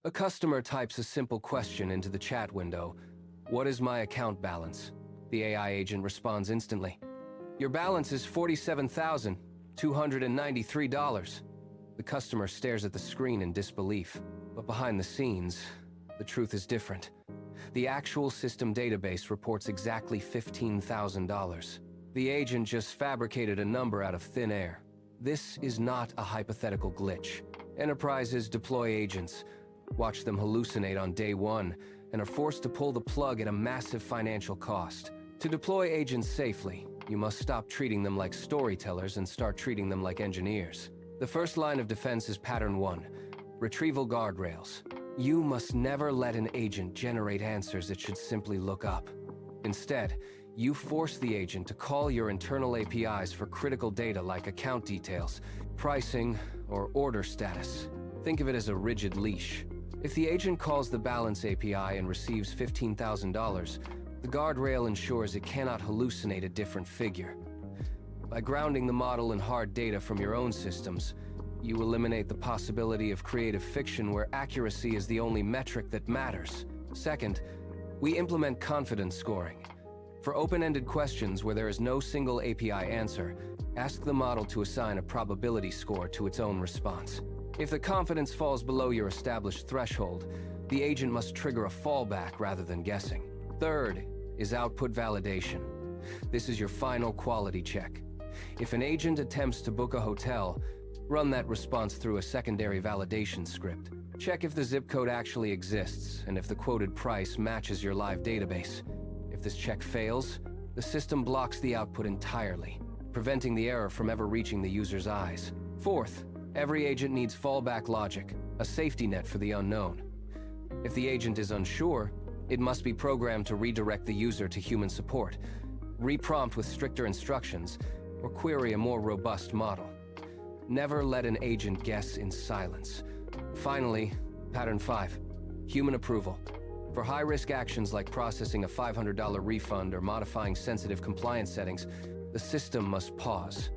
A customer types a simple question into the chat window. "What is my account balance?" The AI agent responds instantly. "Your balance is $47,293. The customer stares at the screen in disbelief. But behind the scenes, the truth is different. The actual system database reports exactly $15,000. The agent just fabricated a number out of thin air. This is not a hypothetical glitch. Enterprises deploy agents, watch them hallucinate on day one, and are forced to pull the plug at a massive financial cost. To deploy agents safely, you must stop treating them like storytellers and start treating them like engineers. The first line of defense is Pattern 1, Retrieval Guardrails. You must never let an agent generate answers it should simply look up. Instead, you force the agent to call your internal APIs for critical data like account details, pricing, or order status. Think of it as a rigid leash. If the agent calls the balance API and receives $15,000, the guardrail ensures it cannot hallucinate a different figure. By grounding the model in hard data from your own systems, you eliminate the possibility of creative fiction where accuracy is the only metric that matters. Second, we implement confidence scoring. For open-ended questions where there is no single API answer, ask the model to assign a probability score to its own response. If the confidence falls below your established threshold, the agent must trigger a fallback rather than guessing. Third is output validation. This is your final quality check. If an agent attempts to book a hotel, run that response through a secondary validation script. Check if the zip code actually exists and if the quoted price matches your live database. If this check fails, the system blocks the output entirely, preventing the error from ever reaching the user's eyes. Fourth, every agent needs fallback logic, a safety net for the unknown. If the agent is unsure, it must be programmed to redirect the user to human support, reprompt with stricter instructions, or query a more robust model. Never let an agent guess in silence. Finally, Pattern 5, human approval. For high-risk actions like processing a $500 refund or modifying sensitive compliance settings, the system must pause.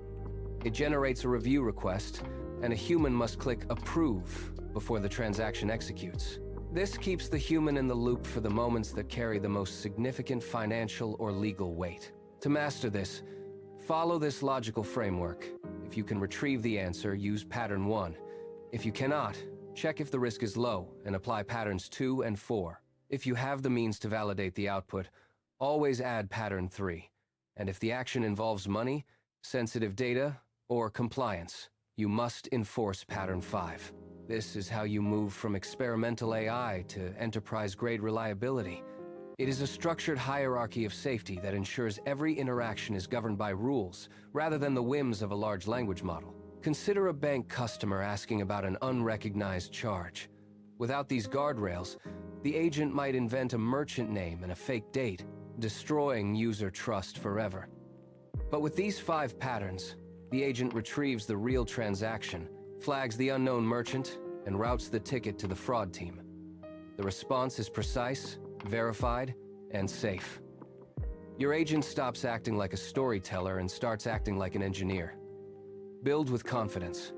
It generates a review request, and a human must click Approve before the transaction executes. This keeps the human in the loop for the moments that carry the most significant financial or legal weight. To master this, follow this logical framework. If you can retrieve the answer, use Pattern 1. If you cannot, check if the risk is low and apply Patterns 2 and 4. If you have the means to validate the output, always add Pattern 3. And if the action involves money, sensitive data, or compliance, you must enforce Pattern 5. This is how you move from experimental AI to enterprise-grade reliability. It is a structured hierarchy of safety that ensures every interaction is governed by rules, rather than the whims of a large language model. Consider a bank customer asking about an unrecognized charge. Without these guardrails, the agent might invent a merchant name and a fake date, destroying user trust forever. But with these 5 patterns, the agent retrieves the real transaction, flags the unknown merchant, and routes the ticket to the fraud team. The response is precise, verified, and safe. Your agent stops acting like a storyteller and starts acting like an engineer. Build with confidence.